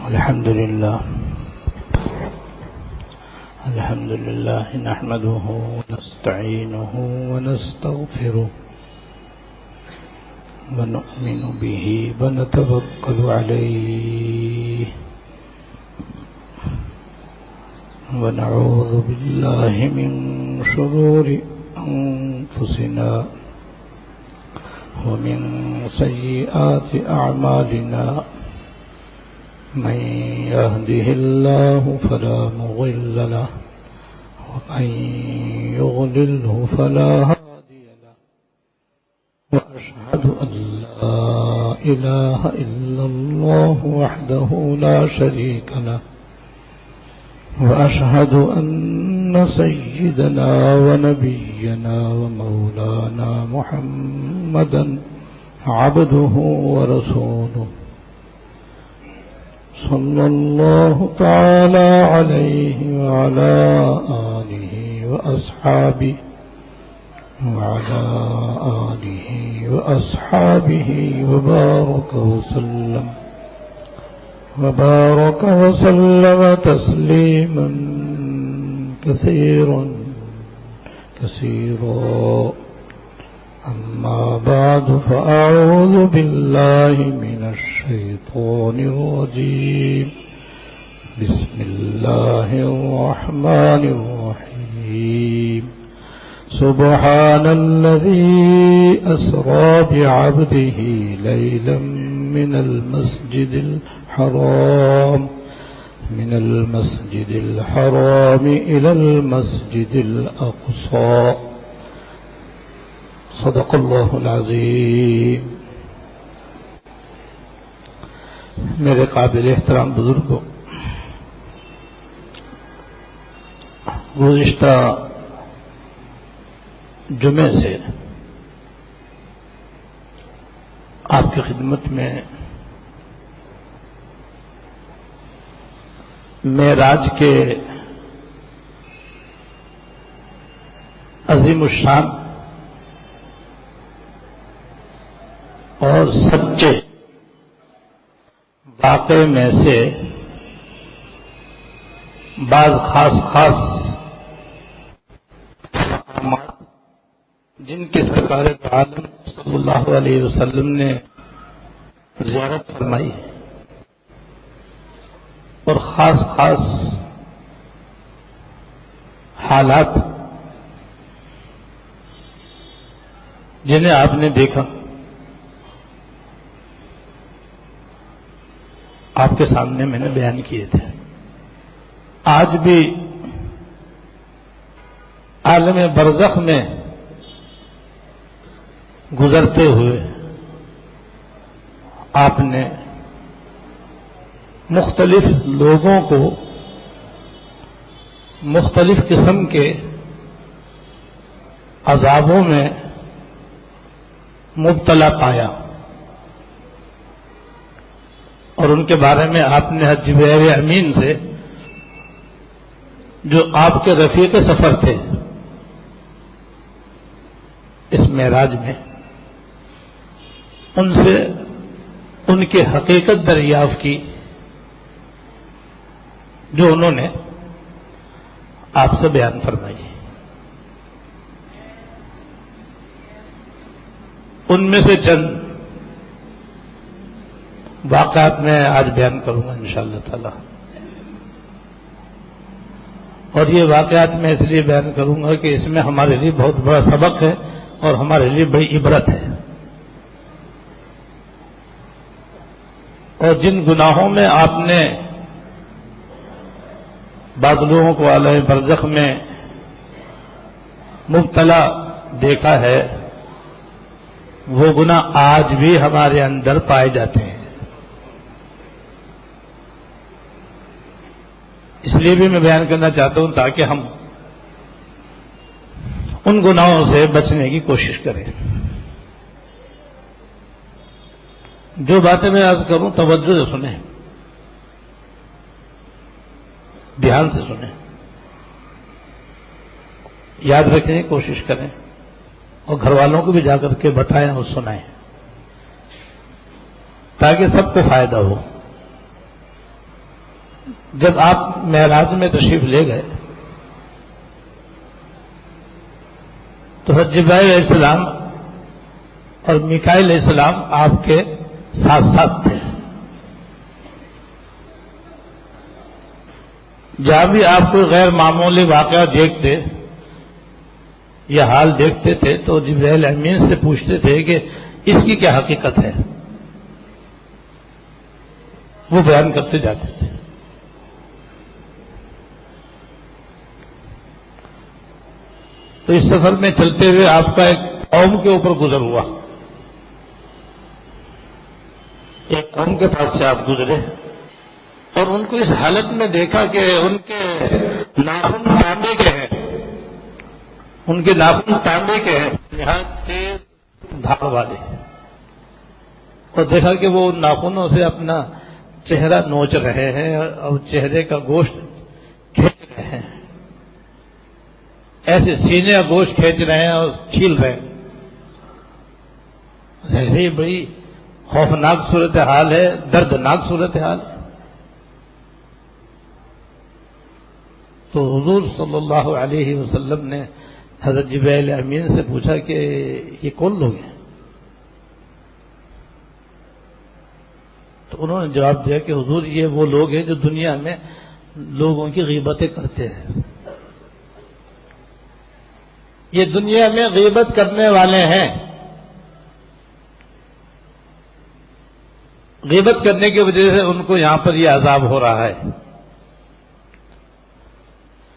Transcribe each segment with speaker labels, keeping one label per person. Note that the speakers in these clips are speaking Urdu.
Speaker 1: الحمد لله نحمده ونستعينه ونستغفره ونؤمن به ونتوكل عليه ونعوذ بالله من شرور أنفسنا ومن سيئات أعمالنا من يهده الله فلا مضل له ومن يضلله فلا هادي له وأشهد أن لا إله إلا الله وحده لا شريك له وأشهد أن سيدنا ونبينا ومولانا محمدا عبده ورسوله صلى الله تعالى عليه وعلى آله وأصحابه وبارك وسلم تسليما كثيرا أما بعد فأعوذ بالله من الشيطان الرجيم بسم الله الرحمن الرحيم سبحان الذي أسرى بعبده ليلا من المسجد الحرام إلى المسجد الأقصى صدق الله العظيم. میرے قابل احترام بزرگوں، گزشتہ جمعے سے آپ کی خدمت میں معراج کے عظیم الشان اور سچے واقعے میں سے بعض خاص مقامات جن کی سرکار عالم صلی اللہ علیہ وسلم نے زیارت فرمائی ہے اور خاص حالات جنہیں آپ نے دیکھا، آپ کے سامنے میں نے بیان کیے تھے. آج بھی عالم برزخ میں گزرتے ہوئے آپ نے مختلف لوگوں کو مختلف قسم کے عذابوں میں مبتلا پایا، اور ان کے بارے میں آپ نے جبرائیل امین سے، جو آپ کے رفیق سفر تھے اس معراج میں، ان سے ان کی حقیقت دریافت کی جو انہوں نے آپ سے بیان فرمائی. ان میں سے چند واقعات میں آج بیان کروں گا انشاءاللہ تعالی، اور یہ واقعات میں اس لیے بیان کروں گا کہ اس میں ہمارے لیے بہت بڑا سبق ہے اور ہمارے لیے بڑی عبرت ہے. اور جن گناہوں میں آپ نے بعض لوگوں کو عالم برزخ میں مبتلا دیکھا ہے، وہ گناہ آج بھی ہمارے اندر پائے جاتے ہیں. اس لیے بھی میں بیان کرنا چاہتا ہوں تاکہ ہم ان گناہوں سے بچنے کی کوشش کریں. جو باتیں میں عرض کروں توجہ سے سنیں، دھیان سے سنیں، یاد رکھنے کی کوشش کریں، اور گھر والوں کو بھی جا کر کے بتائیں اور سنائیں تاکہ سب کو فائدہ ہو. جب آپ معراج میں تشریف لے گئے تو حضرت جبرائیل علیہ السلام اور میکائیل علیہ السلام آپ کے ساتھ ساتھ تھے. جہاں بھی آپ کوئی غیر معمولی واقعہ دیکھتے یا حال دیکھتے تھے تو جبرائیل امین سے پوچھتے تھے کہ اس کی کیا حقیقت ہے، وہ بیان کرتے جاتے تھے. تو اس سفر میں چلتے ہوئے آپ کا ایک قوم کے اوپر گزر ہوا، ایک قوم کے پاس سے آپ گزرے اور ان کو اس حالت میں دیکھا کہ ان کے ناخن تانبے کے ہیں، ان کے ناخن تانبے کے ہیں، نہایت تیز دھاڑ والے، اور دیکھا کہ وہ ناخنوں سے اپنا چہرہ نوچ رہے ہیں اور چہرے کا گوشت کھینچ رہے ہیں، ایسے سینے کا گوشت کھینچ رہے ہیں اور چھیل رہے ہیں. ایسی بڑی خوفناک صورتحال ہے، دردناک صورتحال ہے. تو حضور صلی اللہ علیہ وسلم نے حضرت جبرائیل امین سے پوچھا کہ یہ کون لوگ ہیں؟ تو انہوں نے جواب دیا کہ حضور یہ وہ لوگ ہیں جو دنیا میں لوگوں کی غیبتیں کرتے ہیں، یہ دنیا میں غیبت کرنے والے ہیں، غیبت کرنے کی وجہ سے ان کو یہاں پر یہ عذاب ہو رہا ہے.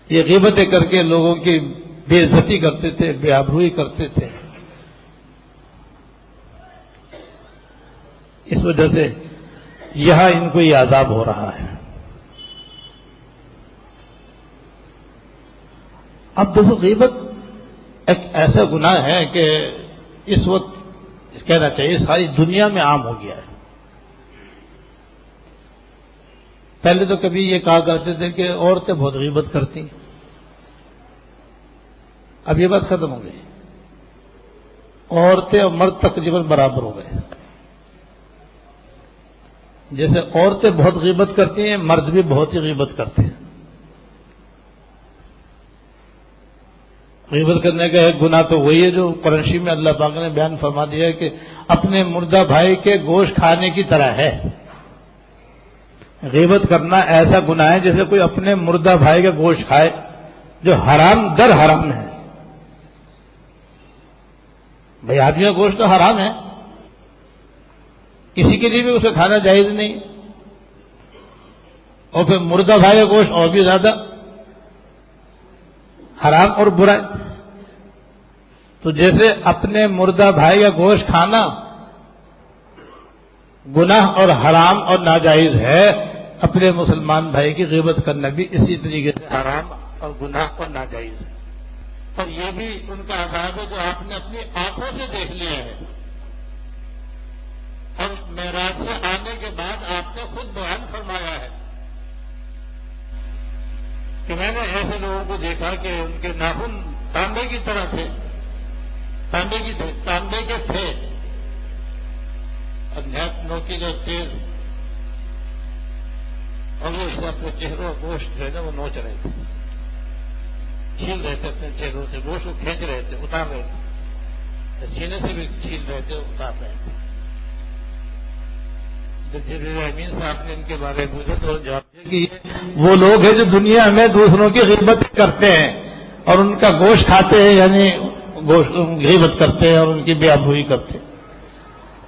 Speaker 1: یہ غیبتیں کر کے لوگوں کی بے عزتی کرتے تھے، بے آبروئی کرتے تھے، اس وجہ سے یہاں ان کو یہ عذاب ہو رہا ہے. اب دیکھو غیبت ایک ایسا گناہ ہے کہ اس وقت کہنا چاہیے ساری دنیا میں عام ہو گیا ہے. پہلے تو کبھی یہ کہا کرتے تھے کہ عورتیں بہت غیبت کرتی، اب یہ بات ختم ہو گئی، عورتیں اور مرد تقریباً برابر ہو گئے. جیسے عورتیں بہت غیبت کرتی ہیں، مرد بھی بہت ہی غیبت کرتے ہیں. غیبت کرنے کا ایک گناہ تو وہی ہے جو قرآن شریف میں اللہ پاک نے بیان فرما دیا ہے کہ اپنے مردہ بھائی کے گوشت کھانے کی طرح ہے. غیبت کرنا ایسا گناہ ہے جیسے کوئی اپنے مردہ بھائی کا گوشت کھائے جو حرام در حرام ہے. بھائی آدمی کا گوشت تو حرام ہے، کسی کے لیے بھی اسے کھانا جائز نہیں، اور پھر مردہ بھائی کا گوشت اور بھی زیادہ حرام اور برا. تو جیسے اپنے مردہ بھائی کا گوشت کھانا گناہ اور حرام اور ناجائز ہے، اپنے مسلمان بھائی کی غیبت کرنا بھی اسی طریقے سے حرام اور گناہ اور ناجائز ہے. اور یہ بھی ان کا عذاب ہے جو آپ نے اپنی آنکھوں سے دیکھ لیا ہے، اور معراج سے آنے کے بعد آپ نے خود بیان فرمایا ہے کہ میں نے ایسے لوگوں کو دیکھا کہ ان کے ناخن تانبے کی طرح تھے، تانبے کے تھے، اور نہایت نوکیلے تیز، اور وہ اس سے اپنے چہروں گوشت جو ہے نا وہ نوچ رہے تھے، چھیل رہے تھے اپنے چہروں سے، گوشت کو کھینچ رہے تھے، اتار رہے تھے، سینے سے بھی چھیل رہے تھے، اتار رہے تھے. جب جبرائیل امین صاحب نے ان کے بارے میں پوچھا تو جواب دیا کہ یہ وہ لوگ ہیں جو دنیا میں دوسروں کی غیبت کرتے ہیں اور ان کا گوشت کھاتے ہیں، یعنی غیبت کرتے ہیں اور ان کی بے آبروئی کرتے ہیں.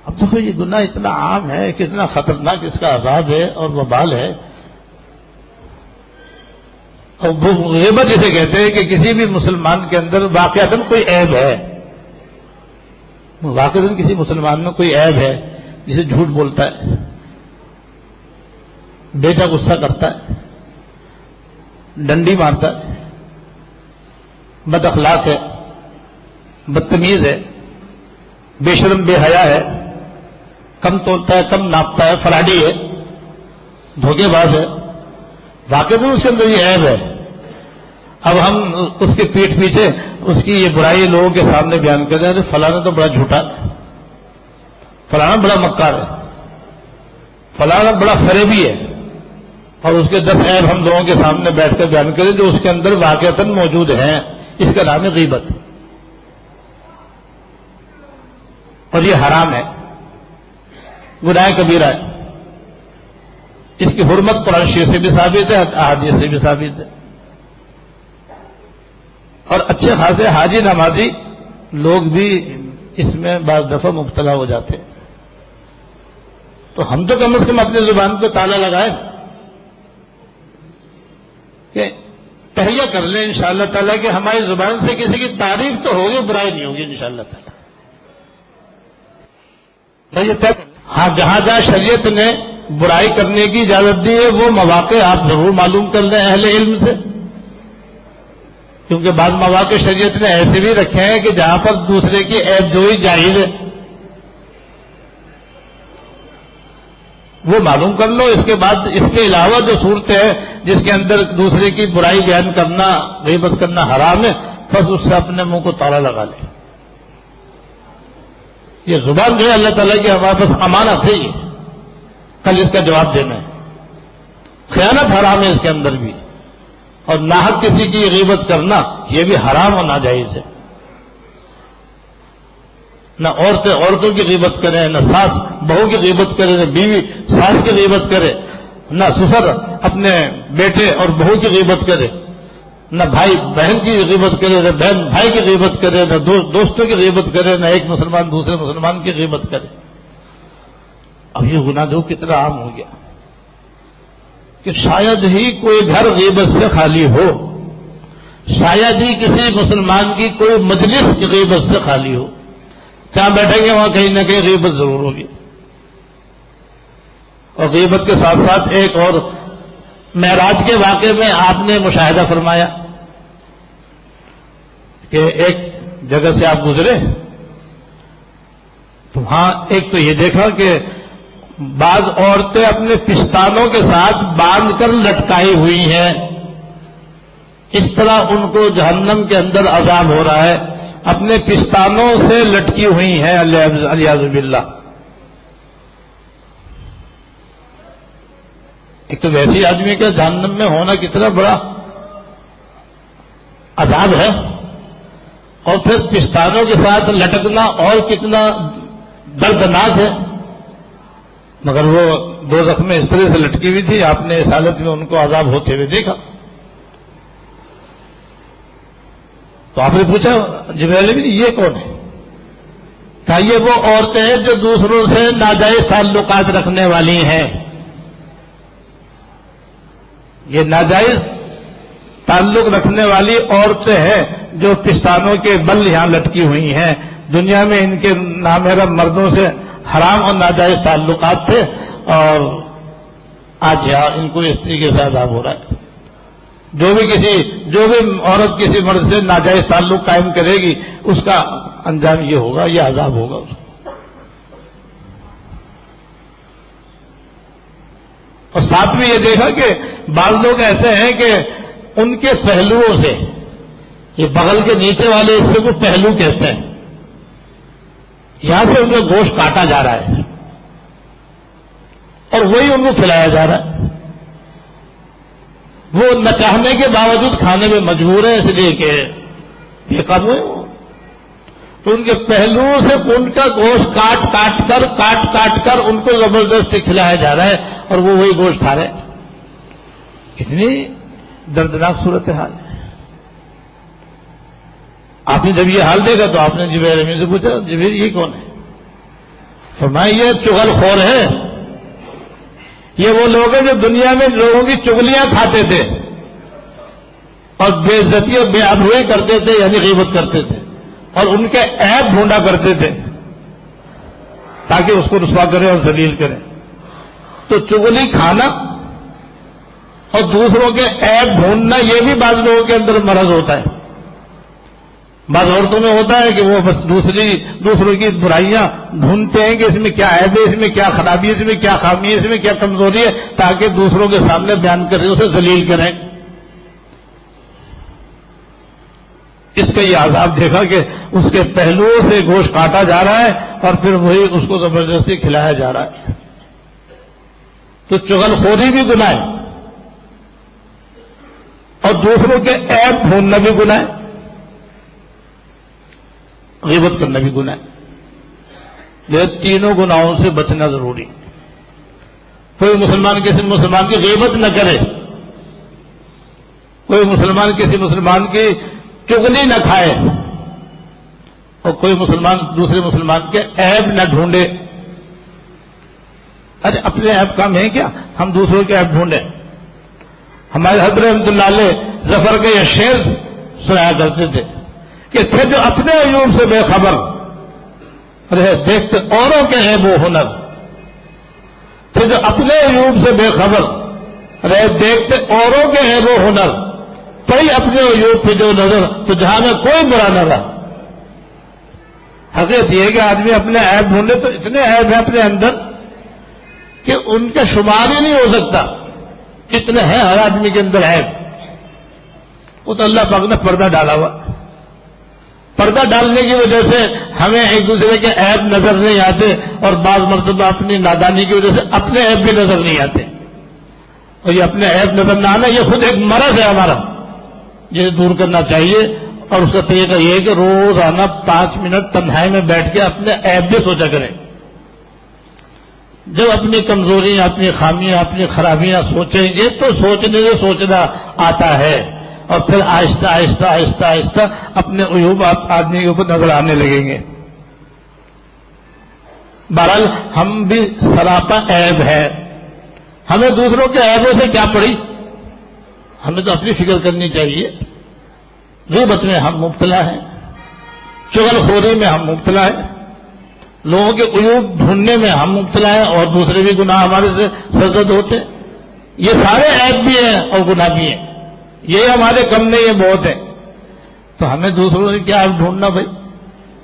Speaker 1: اب دیکھو یہ گناہ اتنا عام ہے، کتنا خطرناک اس کا عذاب ہے اور وبال ہے. اور وہ غیبت جسے کہتے ہیں کہ کسی بھی مسلمان کے اندر واقعتاً کوئی عیب ہے، واقعتاً کسی مسلمان میں کوئی عیب ہے، جسے جھوٹ بولتا ہے، بیٹا غصہ کرتا ہے، ڈنڈی مارتا ہے، بد اخلاق ہے، بدتمیز ہے، بے شرم بے حیا ہے، کم تولتا ہے، کم ناپتا ہے، فراڈی ہے، دھوکے باز ہے. واقعی میں اس کے اندر یہ عیب ہے. اب ہم اس کے پیٹھ پیچھے اس کی یہ برائی لوگوں کے سامنے بیان کر رہے ہیں، فلانا تو بڑا جھوٹا ہے، فلانا بڑا مکار ہے، فلانا بڑا فریبی ہے. اور اس کے 10 عیب ہم لوگوں کے سامنے بیٹھ کر بیان کریں جو اس کے اندر واقعتاً موجود ہیں. اس کا نام ہے غیبت. اور یہ حرام ہے, گناہ کبیرہ ہے. اس کی حرمت قرآن شریف سے بھی ثابت ہے, احادیث سے بھی ثابت ہے. اور اچھے خاصے حاجی نمازی لوگ بھی اس میں بعض دفعہ مبتلا ہو جاتے ہیں. تو ہم تو کم از کم اپنی زبان پہ تالا لگائیں کہ تہیہ کر لیں انشاءاللہ تعالیٰ کہ ہماری زبان سے کسی کی تعریف تو ہوگی, برائی نہیں ہوگی انشاءاللہ تعالیٰ. ہاں, جہاں جہاں شریعت نے برائی کرنے کی اجازت دی ہے وہ مواقع آپ ضرور معلوم کر لیں اہل علم سے, کیونکہ بعض مواقع شریعت نے ایسے بھی رکھے ہیں کہ جہاں پر دوسرے کی عیب جوئی جائز ہے, وہ معلوم کر لو. اس کے بعد اس کے علاوہ جو صورت ہے جس کے اندر دوسرے کی برائی بیان کرنا, غیبت کرنا حرام ہے, بس اس سے اپنے منہ کو تالا لگا لے. یہ زبان جو ہے اللہ تعالیٰ کی ہمارے پاس امانت ہے, یہ کل اس کا جواب دینا ہے. خیانت حرام ہے اس کے اندر بھی, اور ناحق کسی کی غیبت کرنا یہ بھی حرام اور ناجائز ہے. نہ عورتیں عورتوں کی غیبت کریں, نہ ساس بہو کی غیبت کرے, نہ بیوی ساس کی غیبت کرے, نہ سسر اپنے بیٹے اور بہو کی غیبت کرے, نہ بھائی بہن کی غیبت کرے, نہ بہن بھائی کی غیبت کرے, نہ دوستوں کی غیبت کرے, نہ ایک مسلمان دوسرے مسلمان کی غیبت کرے. اب یہ گناہ جو کتنا عام ہو گیا کہ شاید ہی کوئی گھر غیبت سے خالی ہو, شاید ہی کسی مسلمان کی کوئی مجلس غیبت سے خالی ہو. جہاں بیٹھیں گے وہاں کہیں نہ کہیں غیبت ضرور ہوگی. اور غیبت کے ساتھ ساتھ ایک اور معراج کے واقعے میں آپ نے مشاہدہ فرمایا کہ ایک جگہ سے آپ گزرے تو وہاں ایک تو یہ دیکھا کہ بعض عورتیں اپنے پستانوں کے ساتھ باندھ کر لٹکائی ہوئی ہیں, اس طرح ان کو جہنم کے اندر عذاب ہو رہا ہے, اپنے پستانوں سے لٹکی ہوئی ہیں الیاذ باللہ. ایک تو ویسی آدمی کا جہنم میں ہونا کتنا بڑا عذاب ہے, اور پھر پستانوں کے ساتھ لٹکنا اور کتنا دردناک ہے. مگر وہ دو زخمیں اس طرح سے لٹکی ہوئی تھی, آپ نے اس حالت میں ان کو عذاب ہوتے ہوئے دیکھا. تو آپ نے پوچھا جبرائیل امین یہ کون ہے؟ کہا یہ وہ عورتیں ہیں جو دوسروں سے ناجائز تعلقات رکھنے والی ہیں. یہ ناجائز تعلق رکھنے والی عورتیں ہیں جو پستانوں کے بل یہاں لٹکی ہوئی ہیں. دنیا میں ان کے نامحرم مردوں سے حرام اور ناجائز تعلقات تھے, اور آج یہاں ان کو اس طریقے سے عذاب ہو رہا ہے. جو بھی عورت کسی مرد سے ناجائز تعلق قائم کرے گی اس کا انجام یہ ہوگا, یہ عذاب ہوگا اس کو. اور ساتھ میں یہ دیکھا کہ بعض لوگ ایسے ہیں کہ ان کے پہلوؤں سے, یہ بغل کے نیچے والے حصے کو پہلو کہتے ہیں, یہاں سے ان کا گوشت کاٹا جا رہا ہے اور وہی ان کو کھلایا جا رہا ہے. وہ نہ چاہنے کے باوجود کھانے میں مجبور ہیں, اس لیے کہ یہ قابو ہے. تو ان کے پہلوؤں سے ان کا گوشت کاٹ کر ان کو زبردستی کھلایا جا رہا ہے, اور وہ وہی گوشت کھا رہے ہیں. کتنی دردناک صورت حال ہے. آپ نے جب یہ حال دیکھا تو آپ نے جبرائیل امین سے پوچھا جبرائیل یہ کون ہے؟ فرمایا یہ چغل خور ہے, یہ وہ لوگ ہیں جو دنیا میں لوگوں کی چغلیاں کھاتے تھے اور بے عزتی اور بے آبروئی کرتے تھے, یعنی غیبت کرتے تھے, اور ان کے عیب ڈھونڈا کرتے تھے تاکہ اس کو رسوا کریں اور ذلیل کریں. تو چغلی کھانا اور دوسروں کے عیب ڈھونڈنا یہ بھی بعض لوگوں کے اندر مرض ہوتا ہے. بعض عورتوں میں ہوتا ہے کہ وہ بس دوسروں کی برائیاں ڈھونڈتے ہیں کہ اس میں کیا عیب ہے, اس میں کیا خرابی ہے, اس میں کیا خامی ہے, اس میں کیا کمزوری ہے, تاکہ دوسروں کے سامنے بیان کریں, اسے ذلیل کریں. اس کا یہ عذاب دیکھا کہ اس کے پہلوؤں سے گوشت کاٹا جا رہا ہے اور پھر وہی اس کو زبردستی کھلایا جا رہا ہے. تو چغل خوری بھی گناہ ہے, اور دوسروں کے عیب ڈھونڈنا بھی گناہ ہے، غیبت کرنا بھی گناہ ہے۔ یہ تینوں گناہوں سے بچنا ضروری۔ کوئی مسلمان کسی مسلمان کی غیبت نہ کرے، کوئی مسلمان کسی مسلمان کی چغلی نہ کھائے، اور کوئی مسلمان دوسرے مسلمان کے عیب نہ ڈھونڈے۔ ارے اپنے عیب کام ہے کیا ہم دوسروں کے عیب ڈھونڈیں؟ ہمارے حضرت رحمۃ اللہ علیہ ظفر کے یہ شعر سنایا کرتے تھے کہ تھے جو اپنے عیوب سے بے خبر رہے دیکھتے اوروں کے عیب و ہنر، تھے جو اپنے عیوب سے بے خبر رہے دیکھتے اوروں کے عیب و ہنر، پئی اپنے عیوب پہ جو نظر تو جہاں میں کوئی برا نہ رہا۔ حقیقت یہ ہے کہ آدمی اپنے عیب ڈھونڈے تو اتنے عیب ہیں اپنے اندر کہ ان کا شمار ہی نہیں ہو سکتا، اتنے ہیں ہر آدمی کے اندر عیب۔ وہ تو اللہ پاک نے پردہ ڈالا ہوا، پردہ ڈالنے کی وجہ سے ہمیں ایک دوسرے کے عیب نظر نہیں آتے، اور بعض مرتبہ اپنی نادانی کی وجہ سے اپنے عیب بھی نظر نہیں آتے۔ اور یہ اپنے عیب نظر نہ آنا یہ خود ایک مرض ہے ہمارا، جسے دور کرنا چاہیے۔ اور اس کا طریقہ یہ ہے کہ روزانہ 5 منٹ تنہائی میں بیٹھ کے اپنے عیب بھی سوچا کریں۔ جب اپنی کمزوریاں، اپنی خامیاں، اپنی خرابیاں سوچیں گے تو سوچنے سے سوچنا آتا ہے، اور پھر آہستہ آہستہ آہستہ آہستہ اپنے عیوب آدمی کے اوپر نظر آنے لگیں گے۔ بہرحال ہم بھی سراپا عیب ہے، ہمیں دوسروں کے عیبوں سے کیا پڑی، ہمیں تو اپنی فکر کرنی چاہیے۔ غیبت میں ہم مبتلا ہیں، چغل خوری میں ہم مبتلا ہیں، لوگوں کے عیوب ڈھونڈنے میں ہم مبتلا ہیں، اور دوسرے بھی گناہ ہمارے سے سرزد ہوتے ہیں۔ یہ سارے عیب بھی ہیں اور گناہ بھی ہیں، یہ ہمارے کم نہیں، یہ بہت ہے۔ تو ہمیں دوسروں سے کیا عیب ڈھونڈنا بھائی؟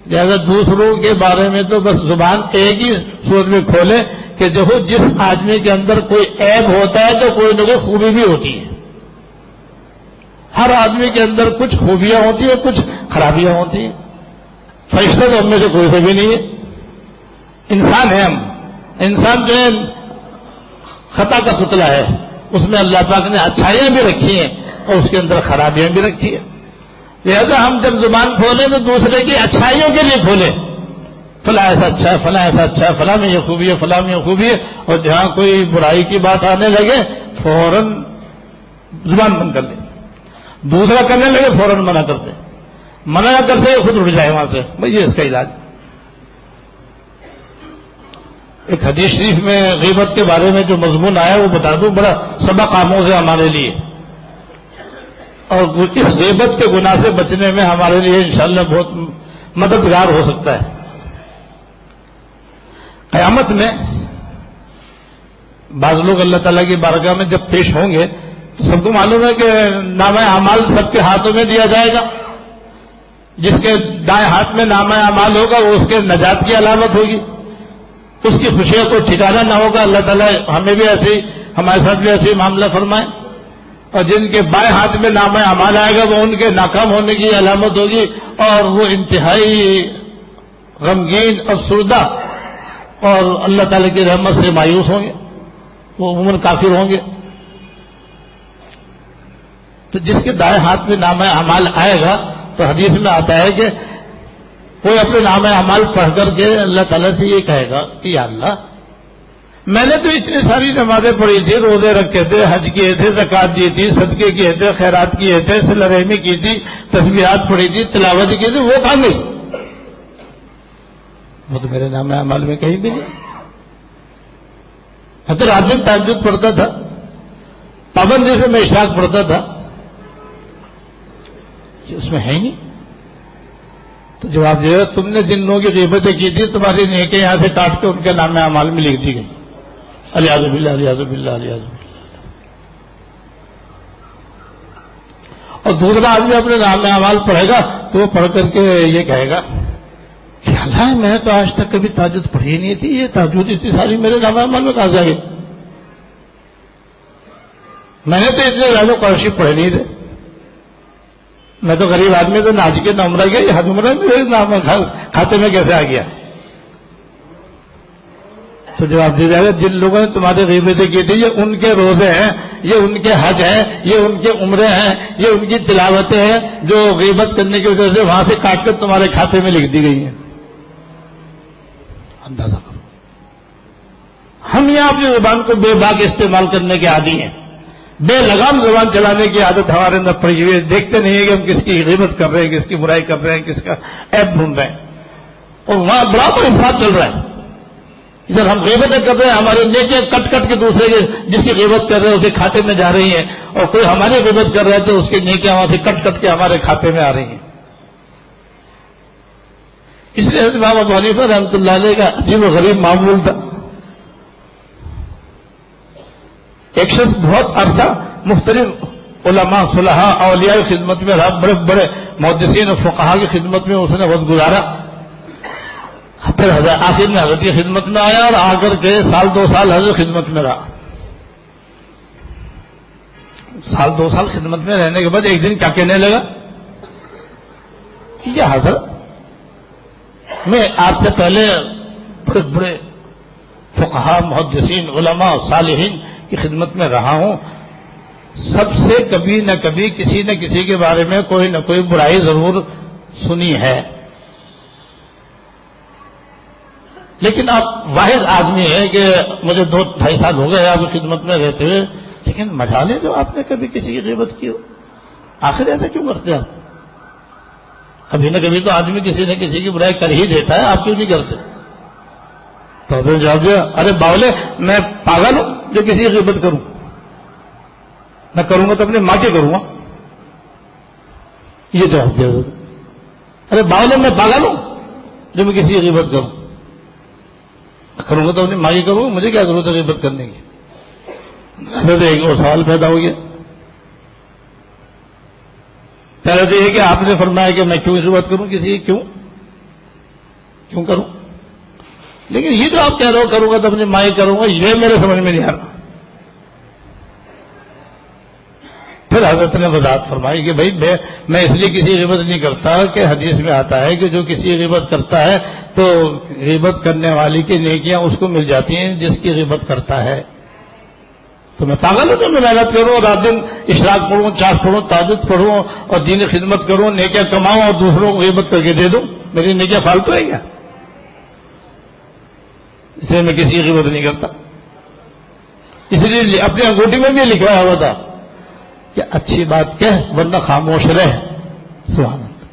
Speaker 1: لہٰذا دوسروں کے بارے میں تو بس زبان ایک ہی صورت میں کھولے کہ جس آدمی کے اندر کوئی عیب ہوتا ہے تو کوئی نہ کوئی خوبی بھی ہوتی ہے۔ ہر آدمی کے اندر کچھ خوبیاں ہوتی ہیں، کچھ خرابیاں ہوتی ہیں۔ فرشتہ تو ہم میں سے کوئی سے بھی نہیں ہے، انسان ہے ہم۔ انسان جو ہے خطا کا پتلا ہے، اس میں اللہ پاک نے اچھائیاں بھی رکھی ہیں اور اس کے اندر خرابیاں بھی رکھی ہیں۔ لہذا ہم جب زبان کھولیں تو دوسرے کی اچھائیوں کے لیے کھولیں، فلاں ایسا اچھا ہے، فلاں ایسا اچھا ہے، فلاں میں یہ خوبی ہے، فلاں میں یہ خوبی ہے، اور جہاں کوئی برائی کی بات آنے لگے فوراً زبان بند کر لیں، دوسرا کرنے لگے فوراً منع کرتے، منع نہ کرتے خود اٹھ جائے وہاں سے، بھائی یہ اس کا علاج۔ ایک حدیث شریف میں غیبت کے بارے میں جو مضمون آیا وہ بتا دوں، بڑا سبق آموز ہے ہمارے لیے، اور اس غیبت کے گناہ سے بچنے میں ہمارے لیے انشاءاللہ بہت مددگار ہو سکتا ہے۔ قیامت میں بعض لوگ اللہ تعالیٰ کی بارگاہ میں جب پیش ہوں گے تو سب کو معلوم ہے کہ نامہ اعمال سب کے ہاتھوں میں دیا جائے گا۔ جس کے دائیں ہاتھ میں نامہ اعمال ہوگا وہ اس کے نجات کی علامت ہوگی، اس کی خوشیوں کو ٹھکانا نہ ہوگا۔ اللہ تعالیٰ ہمیں بھی ایسے ہی، ہمارے ساتھ بھی ایسے ہی معاملہ فرمائے۔ اور جن کے بائیں ہاتھ میں نامہ اعمال آئے گا وہ ان کے ناکام ہونے کی علامت ہوگی، اور وہ انتہائی غمگین افسردہ اور اللہ تعالیٰ کی رحمت سے مایوس ہوں گے، وہ عموماً کافر ہوں گے۔ تو جس کے دائیں ہاتھ میں نامہ اعمال آئے گا تو حدیث میں آتا ہے کہ کوئی اپنے نامہ اعمال پڑھ کر کے اللہ تعالیٰ سے یہ کہے گا کہ یا اللہ، میں نے تو اتنی ساری نمازیں پڑھی تھی، روزے رکھے تھے، حج کیے تھے، زکوٰۃ دی تھی، صدقے کیے تھے، خیرات کیے تھے، صلہ رحمی کی تھی، تسبیحات پڑھی تھی، تلاوت کی تھی، وہ کہاں گئی؟ وہ تو میرے نامہ اعمال میں کہیں بھی نہیں۔ حضرت رات میں تہجد پڑھتا تھا، پابندی سے میں اشراق پڑھتا تھا، اس میں ہے ہی نہیں۔ تو جواب دیا تم نے جن لوگوں کی غیبتیں کی تھی تمہاری نیکیں یہاں سے کاٹ کے ان کے نام اعمال میں لکھ دی گئی۔ الیاذ باللہ، الیاذ باللہ، الیاذ باللہ۔ اور دوسرا آدمی اپنے نام اعمال پڑھے گا تو وہ پڑھ کر کے یہ کہے گا کہ اللہ میں تو آج تک کبھی تہجد پڑھی نہیں تھی، یہ تہجد اتنی ساری میرے نام اعمال میں کہاں سے آ گئی؟ میں نے تو اتنے زیادہ قرآن پڑھے نہیں تھے، میں تو غریب آدمی تو ناج کے نہ عمرہ گیا، یہ حج عمرہ میرے نام کھاتے میں کیسے آ گیا؟ تو جواب دیا جائے گا جن لوگوں نے تمہاری غیبتیں کی تھی یہ ان کے روزے ہیں یہ ان کے حج ہیں، یہ ان کے عمرے ہیں، یہ ان کی تلاوتیں ہیں جو غیبت کرنے کی وجہ سے وہاں سے کاٹ کر تمہارے کھاتے میں لکھ دی گئی ہیں. اندازہ کرو. ہم یہاں اپنی زبان کو بے باک استعمال کرنے کے عادی ہیں. بے لگام زبان چلانے کی عادت ہمارے اندر پڑی ہوئی ہے. دیکھتے نہیں ہیں کہ ہم کس کی غیبت کر رہے ہیں، کس کی برائی کر رہے ہیں، کس کا عیب ڈھونڈ رہے ہیں. اور وہاں برابر انصاف چل رہا ہے. ادھر ہم غیبتیں کر رہے ہیں، ہمارے نیکیاں کٹ کٹ کے دوسرے کے جس کی غیبت کر رہے ہیں اسے کھاتے میں جا رہی ہیں، اور کوئی ہماری غیبت کر رہا ہے تو اس کی نیکیاں وہاں سے کٹ کٹ کے ہمارے کھاتے میں آ رہی ہیں. اس لیے حضرت امام ابو حنیفہ رحمۃ اللہ علیہ کا عجیب و غریب معمول تھا. ایک شخص بہت عرصہ مختلف علماء صلحاء اولیاء کی خدمت میں رہا، بڑے بڑے محدثین اور فقہاء کی خدمت میں اس نے وقت گزارا. پھر آخر میں حضرت کی خدمت میں آیا اور آ کر کے سال 2 سال حضرت خدمت میں رہا. سال 2 سال خدمت میں رہنے کے بعد ایک دن کیا کہنے لگا کہ یہ حضرت میں آپ سے پہلے بڑے بڑے فقہاء محدثین علماء صالحین کی خدمت میں رہا ہوں، سب سے کبھی نہ کبھی کسی نہ کسی کے بارے میں کوئی نہ کوئی برائی ضرور سنی ہے، لیکن آپ واحد آدمی ہیں کہ مجھے 2-2.5 سال ہو گئے آپ کی خدمت میں رہتے ہوئے، لیکن مجالے جو آپ نے کبھی کسی کی غیبت کی ہو. آخر ایسا کیوں کرتے آپ؟ کبھی نہ کبھی تو آدمی کسی نہ کسی کی برائی کر ہی دیتا ہے، آپ کیوں نہیں کرتے؟ تو حضرت جواب دیا، ارے باولے میں پاگل ہوں جو کسی کی غیبت کروں؟ میں کروں گا تو اپنی ماں کی کروں گا. یہ جواب دیا. ارے باولے میں پاگل ہوں جو میں کسی کی غیبت کروں؟ کروں گا تو اپنی ماں کی کروں گا، مجھے کیا ضرورت ہے غیبت کرنے کی؟ حضرت ایک اور سوال پیدا ہو گیا. پہلے تو یہ کہ آپ نے فرمایا کہ میں کیوں غیبت کروں کسی کی، کیوں کروں؟ لیکن یہ جو آپ کہہ رہے ہو کروں گا تو اپنی ماں کی کروں گا، یہ میرے سمجھ میں نہیں آ رہا. پھر حضرت نے وضاحت فرمائی کہ بھائی میں اس لیے کسی غیبت نہیں کرتا کہ حدیث میں آتا ہے کہ جو کسی غیبت کرتا ہے تو غیبت کرنے والی کی نیکیاں اس کو مل جاتی ہیں جس کی غیبت کرتا ہے. تو میں پاگل ہوں تو میں محنت کروں، رات دن اشراق پڑھوں، چاش پڑھوں، تہجد پڑھوں اور دینی خدمت کروں، نیکیاں کماؤں اور دوسروں کو غیبت کر کے دے دوں؟ میری نیکیاں فالتو ہے کیا؟ اس لیے میں کسی کی غیبت نہیں کرتا. اس لیے اپنی انگوٹھی میں بھی لکھا ہوا تھا کہ اچھی بات کہہ ورنہ خاموش رہ. سبحان اللہ.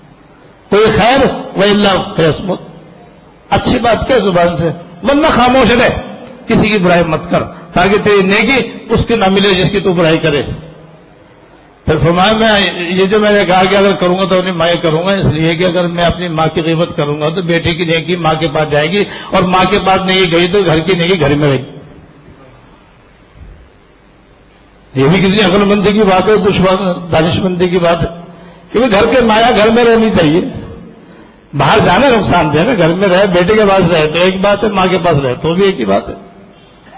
Speaker 1: کوئی خیر وَإِلَّا فَيَصْمُتْ. اچھی بات کہہ زبان سے ورنہ خاموش رہ، کسی کی برائی مت کر تاکہ تیری نیکی اس کی نہ ملے جس کی تو برائی کرے. پھر فرمایا میں یہ جو میں نے کہا کہ اگر کروں گا تو اپنی ماں کروں گا، اس لیے کہ اگر میں اپنی ماں کی غیبت کروں گا تو بیٹے کی نیکی ماں کے پاس جائے گی، اور ماں کے پاس نہیں گئی تو گھر کی نیکی گھر میں رہے گی. یہ بھی کسی عقل مندی کی بات ہے، دانش مندی کی بات ہے، کیونکہ گھر کے مایا گھر میں رہنی چاہیے. باہر جانا نقصان دہ ہے، گھر میں رہے بیٹے کے پاس رہے تو ایک بات ہے، ماں کے پاس رہے تو بھی ایک ہی بات ہے.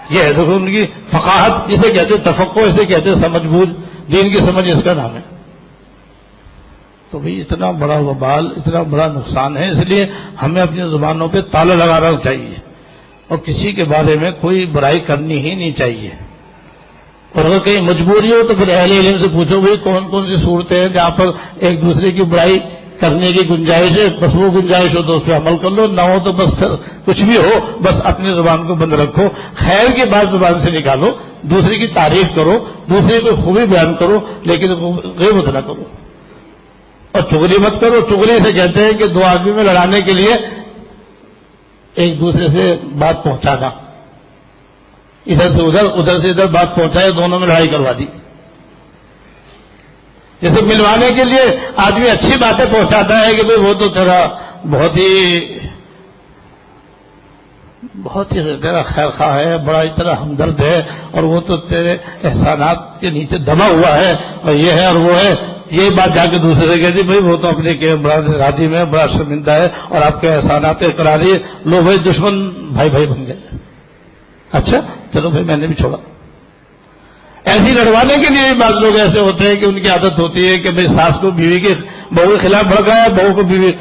Speaker 1: یہ ہے دیکھو ان کی فقاہت، جسے کہتے تفقہ، اسے کہتے سمجھ بوجھ، دین کی سمجھ اس کا نام ہے. تو بھئی اتنا بڑا وبال، اتنا بڑا نقصان ہے، اس لیے ہمیں اپنی زبانوں پہ تالا لگانا چاہیے اور کسی کے بارے میں کوئی برائی کرنی ہی نہیں چاہیے. اور اگر کہیں مجبوری ہو تو پھر اہل علم سے پوچھو بھائی کون کون سی صورتیں ہیں جہاں پر ایک دوسرے کی برائی کرنے کی گنجائش ہے، بس وہ گنجائش ہو تو اس پہ عمل کر لو، نہ ہو تو بس کچھ بھی ہو بس اپنی زبان کو بند رکھو. خیر کی بات زبان سے نکالو، دوسرے کی تعریف کرو، دوسرے کو خوبی بیان کرو، لیکن غیبت نہ کرو. اور چغلی مت کرو. چغلی سے کہتے ہیں کہ دو آدمی میں لڑانے کے لیے ایک دوسرے سے بات پہنچانا، ادھر سے ادھر، ادھر سے ادھر بات پہنچائے، دونوں میں لڑائی کروا دی. جیسے ملوانے کے لیے آدمی اچھی باتیں پہنچاتا ہے کہ بھئی وہ تو تیرا بہت ہی تیرا خیر خواہ ہے، بڑا اتنا ہمدرد ہے، اور وہ تو تیرے احسانات کے نیچے دبا ہوا ہے، اور یہ ہے اور وہ ہے. یہ بات جا کے دوسرے سے کہتی بھئی وہ تو اپنے کے بڑا راضی میں بڑا شرمندہ ہے اور آپ کے احسانات اقراری. لو بھائی دشمن بھائی بھائی بن گئے. اچھا چلو بھائی میں نے بھی چھوڑا. ایسی لڑوانے کے لیے بعض لوگ ایسے ہوتے ہیں کہ ان کی عادت ہوتی ہے کہ بھائی ساس کو بیوی کے بہو کے خلاف بھڑکایا، بہو کو بیوی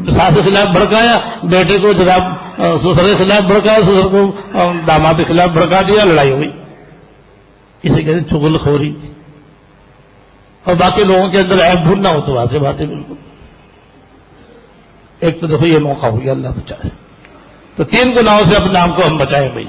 Speaker 1: ساس کے خلاف بھڑکایا، بیٹے کو جناب سسر کے خلاف بھڑکایا، سسر کو داماد کے خلاف بھڑکا دیا، لڑائی ہوئی. اسے کہتے ہیں چغل خوری، اور باقی لوگوں کے اندر عیب ڈھونڈنا ہو تو واضح بات ہے بالکل. ایک تو دیکھو یہ موقع ہو گیا، اللہ بچائے. تو 3 گناہوں سے اپنے آپ کو ہم بچائیں بھائی.